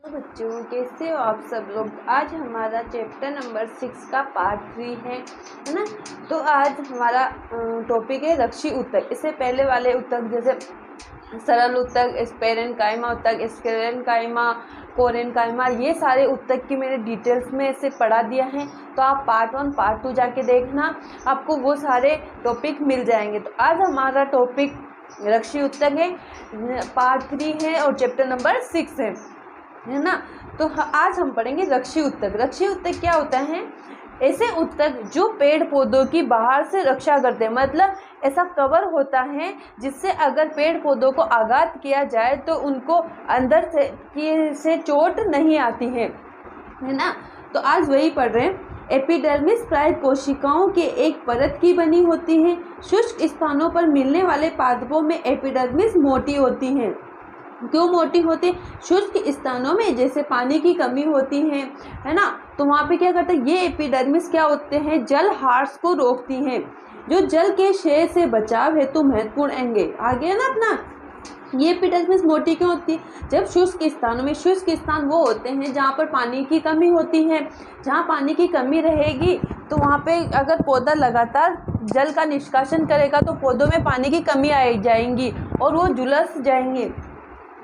तो बच्चों कैसे हो आप सब लोग। आज हमारा चैप्टर नंबर 6 का पार्ट 3 है ना। तो आज हमारा टॉपिक है रक्षी ऊतक। इससे पहले वाले ऊतक जैसे सरल ऊतक, स्पेरेनकाइमा ऊतक, स्क्लेरेनकाइमा, कोरेनकाइमा, ये सारे ऊतक की मैंने डिटेल्स में इसे पढ़ा दिया है। तो आप पार्ट 1 पार्ट 2 जाके देखना, आपको वो सारे टॉपिक मिल जाएंगे। तो आज हमारा टॉपिक रक्षी ऊतक है, पार्ट 3 है और चैप्टर नंबर 6 है ना। तो आज हम पढ़ेंगे रक्षी ऊतक। रक्षी ऊतक क्या होता है? ऐसे ऊतक जो पेड़ पौधों की बाहर से रक्षा करते हैं, मतलब ऐसा कवर होता है जिससे अगर पेड़ पौधों को आघात किया जाए तो उनको अंदर से चोट नहीं आती है ना। तो आज वही पढ़ रहे हैं। एपिडर्मिस प्राय कोशिकाओं के एक परत की बनी होती है। शुष्क स्थानों पर मिलने वाले पादपों में एपिडर्मिस मोटी होती है। क्यों मोटी होती? शुष्क स्थानों में जैसे पानी की कमी होती है ना, तो वहाँ पे क्या करते हैं ये एपिडर्मिस, क्या होते हैं, जल हार्स को रोकती हैं, जो जल के क्षय से बचाव हेतु महत्वपूर्ण अंग आगे ना अपना। ये एपिडर्मिस मोटी क्यों होती है? जब शुष्क स्थानों में, शुष्क स्थान वो होते हैं जहाँ पर पानी की कमी होती है। जहाँ पानी की कमी रहेगी तो वहाँ पे अगर पौधा लगातार जल का निष्कासन करेगा तो पौधों में पानी की कमी आ जाएंगी और वो झुलस जाएंगे।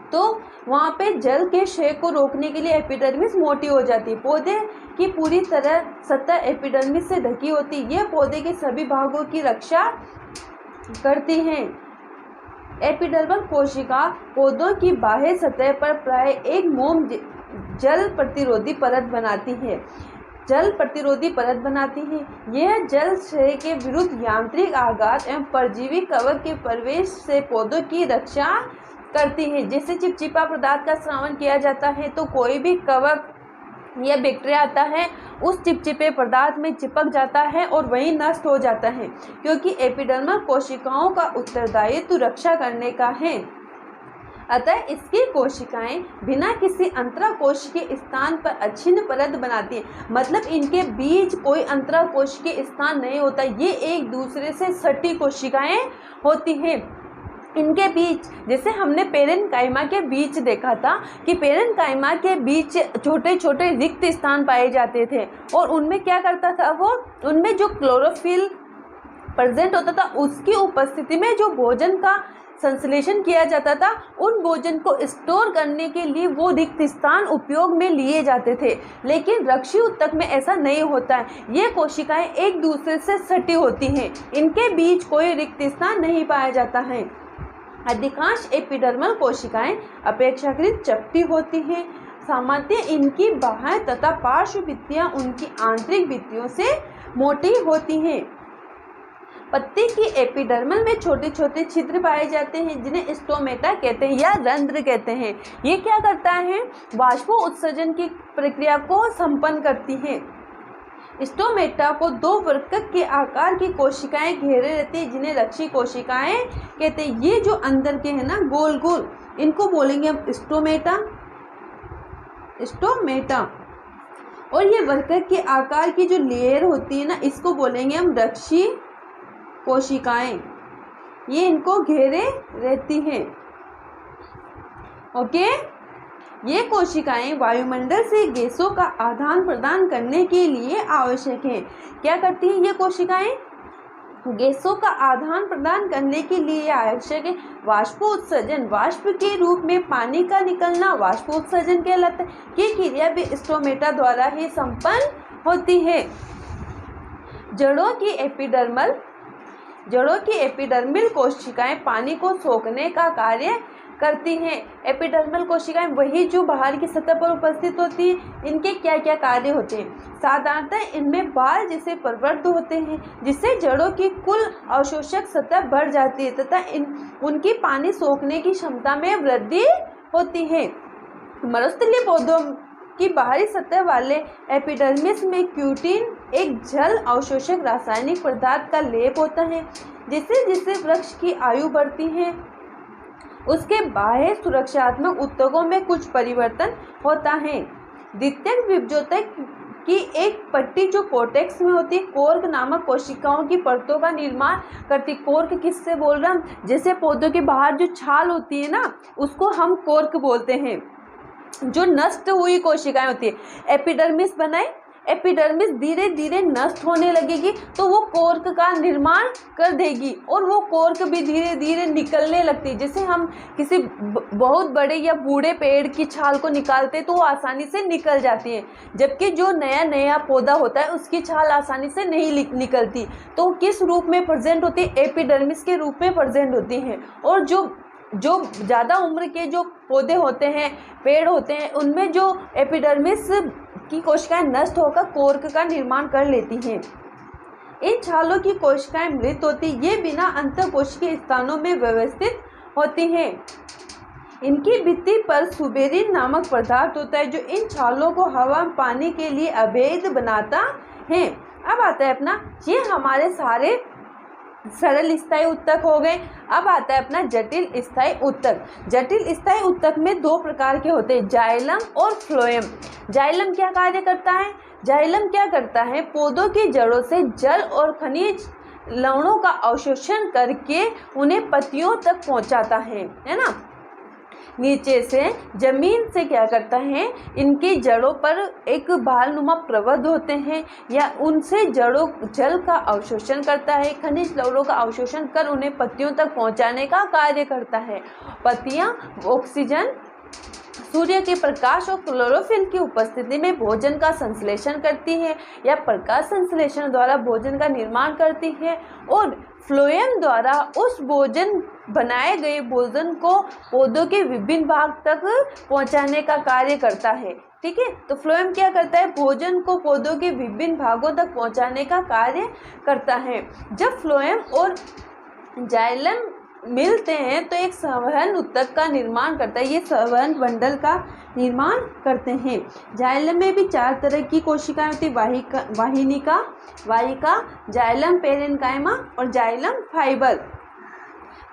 तो वहाँ पे जल के क्षय को रोकने के लिए एपिडर्मिस मोटी हो जाती है। पौधे की पूरी तरह सतह एपिडर्मिस से ढकी होती है। यह पौधे के सभी भागों की रक्षा करती हैं। एपिडर्मल कोशिका पौधों की बाह्य सतह पर प्राय एक मोम जल प्रतिरोधी परत बनाती है। जल प्रतिरोधी परत बनाती है। यह जल क्षय के विरुद्ध यांत्रिक आघात एवं परजीवी कवक के प्रवेश से पौधों की रक्षा करती है। जैसे चिपचिपा पदार्थ का श्रावण किया जाता है तो कोई भी कवक या बैक्टीरिया आता है उस चिपचिपे पदार्थ में चिपक जाता है और वहीं नष्ट हो जाता है, क्योंकि एपिडर्मल कोशिकाओं का उत्तरदायित्व रक्षा करने का है। अतः इसकी कोशिकाएं बिना किसी अंतराकोश के स्थान पर अच्छिन्न परत बनाती हैं। मतलब इनके बीच कोई अंतराकोश के स्थान नहीं होता, ये एक दूसरे से सटी कोशिकाएं होती हैं। इनके बीच, जैसे हमने पेरेनकाइमा के बीच देखा था कि पेरेनकाइमा के बीच छोटे छोटे रिक्त स्थान पाए जाते थे और उनमें क्या करता था वो, उनमें जो क्लोरोफिल प्रेजेंट होता था उसकी उपस्थिति में जो भोजन का संश्लेषण किया जाता था, उन भोजन को स्टोर करने के लिए वो रिक्त स्थान उपयोग में लिए जाते थे। लेकिन रक्षी ऊतक में ऐसा नहीं होता है। ये कोशिकाएं एक दूसरे से सटी होती हैं, इनके बीच कोई रिक्त स्थान नहीं पाया जाता है। अधिकांश एपिडर्मल कोशिकाएं अपेक्षाकृत चपटी होती हैं। सामान्यतः इनकी बाह्य तथा पार्श्व भित्तियां उनकी आंतरिक भित्तियों से मोटी होती हैं। पत्ती की एपिडर्मल में छोटे छोटे छिद्र पाए जाते हैं जिन्हें स्टोमेटा कहते हैं या रंध्र कहते हैं। ये क्या करता है? वाष्पो उत्सर्जन की प्रक्रिया को संपन्न करती है। स्टोमेटा को दो वृक्क के आकार की कोशिकाएं घेरे रहती है जिन्हें रक्षी कोशिकाएं कहते हैं। ये जो अंदर के हैं ना गोल गोल, इनको बोलेंगे हम स्टोमेटा। स्टोमेटा और ये वृक्क के आकार की जो लेयर होती है ना, इसको बोलेंगे हम रक्षी कोशिकाएं। ये इनको घेरे रहती हैं। ओके, ये कोशिकाएं वायुमंडल से गैसों का आदान प्रदान करने के लिए आवश्यक हैं। क्या करती हैं ये कोशिकाएं? गैसों का आदान प्रदान करने के लिए आवश्यक है। वाष्पोत्सर्जन, वाष्प के रूप में पानी का निकलना वाष्पोत्सर्जन कहलाता है। ये क्रिया भी स्टोमेटा द्वारा ही संपन्न होती है। जड़ों की एपिडर्मल कोशिकाएं पानी को सोखने का कार्य करती हैं। एपिडर्मल कोशिकाएं वही जो बाहर की सतह पर उपस्थित होती हैं। इनके क्या क्या कार्य होते हैं? साधारणतः इनमें बाल जैसे प्रवृत्त होते हैं जिससे जड़ों की कुल अवशोषक सतह बढ़ जाती है तथा उनकी पानी सोखने की क्षमता में वृद्धि होती है। मरुस्थलीय पौधों की बाहरी सतह वाले एपिडर्मिस में क्यूटिन एक जल अवशोषक रासायनिक पदार्थ का लेप होता है। जैसे जैसे वृक्ष की आयु बढ़ती है उसके बाह्य सुरक्षात्मक ऊतकों में कुछ परिवर्तन होता है। द्वितीयक विभजोतक की एक पट्टी जो कोर्टेक्स में होती है, कोर्क नामक कोशिकाओं की परतों का निर्माण करती। कोर्क किससे बोल रहे हैं? जैसे पौधों के बाहर जो छाल होती है ना, उसको हम कोर्क बोलते हैं। जो नष्ट हुई कोशिकाएं होती है, एपिडर्मिस बनाए, एपिडर्मिस धीरे धीरे नष्ट होने लगेगी तो वो कोर्क का निर्माण कर देगी और वो कोर्क भी धीरे धीरे निकलने लगती है। जैसे हम किसी बहुत बड़े या बूढ़े पेड़ की छाल को निकालते हैं तो वो आसानी से निकल जाती है, जबकि जो नया नया पौधा होता है उसकी छाल आसानी से नहीं निकलती। तो किस रूप में प्रेजेंट होती है? एपिडर्मिस के रूप में प्रेजेंट होती है। और जो ज़्यादा उम्र के जो पौधे होते हैं, पेड़ होते हैं, उनमें जो एपिडर्मिस की कोशिकाएं नष्ट होकर कोर्क का निर्माण कर लेती हैं। इन छालों की कोशिकाएं मृत होती, ये बिना अंतःकोशिकीय स्थानों में व्यवस्थित होती हैं। इनकी भित्ति पर सुबेरिन नामक पदार्थ होता है जो इन छालों को हवा में पानी के लिए अभेद बनाता है। अब आता है अपना, ये हमारे सारे सरल स्थायी उत्तक हो गए। अब आता है अपना जटिल स्थायी उत्तक। जटिल स्थायी उत्तक में दो प्रकार के होते हैं, जाइलम और फ्लोएम। जाइलम क्या कार्य करता है? जाइलम क्या करता है? पौधों की जड़ों से जल और खनिज लवणों का अवशोषण करके उन्हें पत्तियों तक पहुंचाता है ना। नीचे से जमीन से क्या करता है, इनकी जड़ों पर एक भालनुमा प्रवध होते हैं या उनसे जड़ों जल का अवशोषण करता है, खनिज लवणों का अवशोषण कर उन्हें पत्तियों तक पहुंचाने का कार्य करता है। पत्तियां ऑक्सीजन, सूर्य के प्रकाश और क्लोरोफिल की उपस्थिति में भोजन का संश्लेषण करती है या प्रकाश संश्लेषण द्वारा भोजन का निर्माण करती है और फ्लोएम द्वारा उस भोजन बनाए गए भोजन को पौधों के विभिन्न भाग तक पहुंचाने का कार्य करता है। ठीक है, तो फ्लोएम क्या करता है? भोजन को पौधों के विभिन्न भागों तक पहुंचाने का कार्य करता है। जब फ्लोएम और जाइलम मिलते हैं तो एक संवहन उत्तक का निर्माण करता है, ये संवहन बंडल का निर्माण करते हैं। जाइलम में भी चार तरह की कोशिकाएं होती, वाहिनिका, वाहिका, जाइलम पेरेन्काइमा और जाइलम फाइबर।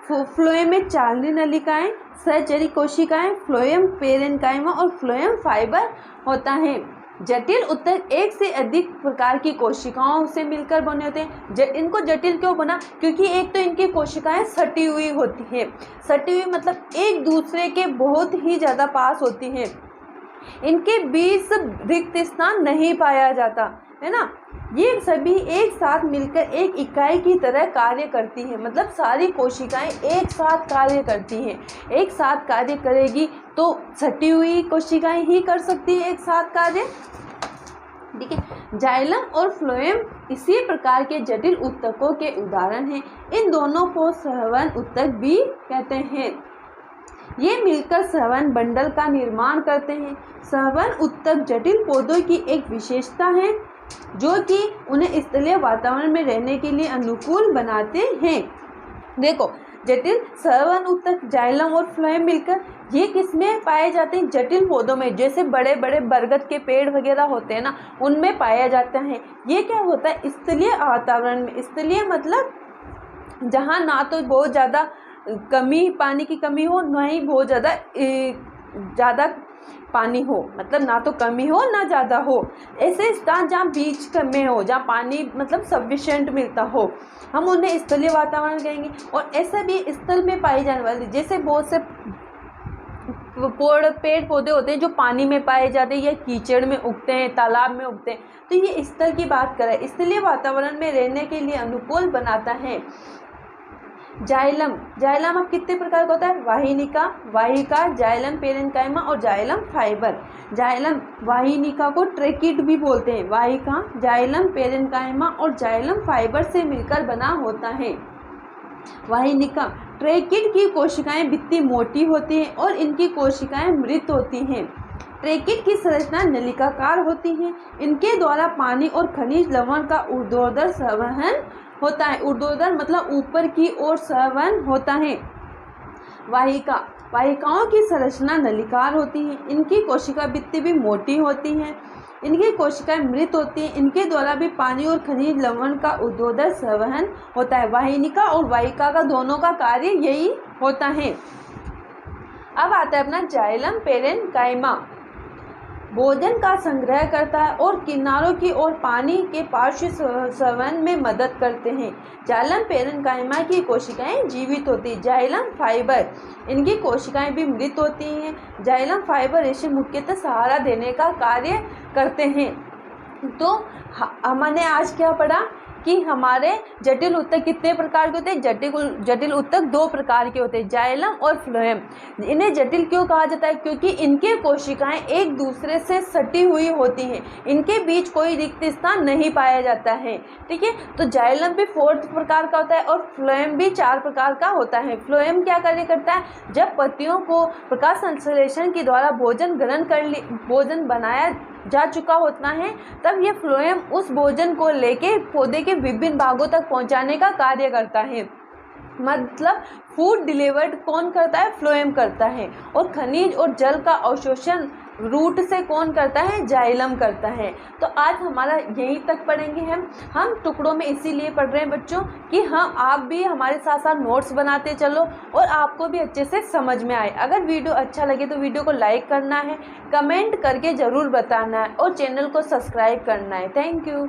फ्लोएम में चालनी नलिकाएं, सहचरी कोशिकाएं, फ्लोएम पेरेन्काइमा और फ्लोएम फाइबर होता है। जटिल उत्तक एक से अधिक प्रकार की कोशिकाओं से मिलकर बने होते हैं। इनको जटिल क्यों बना? क्योंकि एक तो इनकी कोशिकाएं सटी हुई होती है। सटी हुई मतलब एक दूसरे के बहुत ही ज़्यादा पास होती हैं। इनके बीच रिक्त स्थान नहीं पाया जाता है ना। ये सभी एक साथ मिलकर एक इकाई की तरह कार्य करती है, मतलब सारी कोशिकाएं एक साथ कार्य करती हैं। एक साथ कार्य करेगी तो सटी हुई कोशिकाएं ही कर सकती है एक साथ कार्य। ठीक है, जाइलम और फ्लोएम इसी प्रकार के जटिल उत्तकों के उदाहरण हैं। इन दोनों को संवहन उत्तक भी कहते हैं। ये मिलकर संवहन बंडल का निर्माण करते हैं। संवहन उत्तक जटिल पौधों की एक विशेषता है जो कि उन्हें स्थलीय वातावरण में रहने के लिए अनुकूल बनाते हैं। देखो, जटिल संवहन उत्तक जाइलम और फ्लोएम मिलकर ये किसमें पाए जाते हैं? जटिल पौधों में, जैसे बड़े बड़े बरगद के पेड़ वगैरह होते हैं ना, उनमें पाया जाता है। ये क्या होता है? स्थलीय वातावरण में। स्थलीय मतलब जहाँ ना तो बहुत ज़्यादा कमी, पानी की कमी हो, ना ही बहुत ज़्यादा पानी हो, मतलब ना तो कमी हो ना ज़्यादा हो। ऐसे स्थान जहाँ बीच में हो, जहाँ पानी मतलब सफिशिएंट मिलता हो, हम उन्हें स्थलीय वातावरण कहेंगे। और ऐसा भी स्थल में पाई जाने वाली, जैसे बहुत से पेड़ पौधे होते हैं जो पानी में पाए जाते हैं या कीचड़ में उगते हैं, तालाब में उगते हैं, तो ये स्थल की बात करें। स्थलीय वातावरण में रहने के लिए अनुकूल बनाता है। जाइलम, जाइलम अब कितने प्रकार का होता है? वाहिनिका, वाहिका, जाइलम पेरेन्काइमा और जाइलम फाइबर। जाइलम वाहिनिका को ट्रेकिड भी बोलते हैं। वाहिका, जाइलम पेरेन्काइमा और जाइलम फाइबर से मिलकर बना होता है। वाहिनिका, ट्रेकिड की कोशिकाएं भित्ति मोटी होती हैं और इनकी कोशिकाएं मृत होती हैं। ट्रेकिड की संरचना नलिकाकार होती है। इनके द्वारा पानी और खनिज लवण का ऊर्ध्वाधर संवहन होता है। ऊर्ध्वाधर मतलब ऊपर की ओर संवहन होता है। वाहिका, वाहिकाओं की संरचना नलिकाकार होती है। इनकी कोशिका भित्ति भी मोटी होती है। इनकी कोशिकाएं मृत होती हैं। इनके द्वारा भी पानी और खनिज लवण का ऊर्ध्वाधर संवहन होता है। वाहिनिका और वाहिका का दोनों का कार्य यही होता है। अब आता है अपना जाइलम पेरेन्काइमा। भोजन का संग्रह करता है और किनारों की ओर पानी के पार्श्व संवहन में मदद करते हैं। जाइलम पेरेन्काइमा की कोशिकाएं जीवित होती। जाइलम फाइबर, इनकी कोशिकाएं भी मृत होती हैं। जाइलम फाइबर रेशे मुख्यतः सहारा देने का कार्य करते हैं। तो हमने आज क्या पढ़ा कि हमारे जटिल ऊतक कितने प्रकार के होते हैं? जटिल ऊतक 2 प्रकार के होते हैं, जाइलम और फ्लोएम। इन्हें जटिल क्यों कहा जाता है? क्योंकि इनके कोशिकाएं एक दूसरे से सटी हुई होती हैं, इनके बीच कोई रिक्त स्थान नहीं पाया जाता है। ठीक है, तो जाइलम भी 4th प्रकार का होता है और फ्लोएम भी 4 प्रकार का होता है। फ्लोएम क्या कार्य करता है? जब पत्तियों को प्रकाश संश्लेषण के द्वारा भोजन बनाया जा चुका होता है, तब ये फ्लोएम उस भोजन को लेके पौधे के विभिन्न भागों तक पहुंचाने का कार्य करता है। मतलब फूड डिलीवर्ड कौन करता है? फ्लोएम करता है। और खनिज और जल का अवशोषण रूट से कौन करता है? जाइलम करता है। तो आज हमारा यहीं तक पढ़ेंगे। हम टुकड़ों में इसीलिए पढ़ रहे हैं बच्चों कि आप भी हमारे साथ साथ नोट्स बनाते चलो और आपको भी अच्छे से समझ में आए। अगर वीडियो अच्छा लगे तो वीडियो को लाइक करना है, कमेंट करके ज़रूर बताना है और चैनल को सब्सक्राइब करना है। Thank you.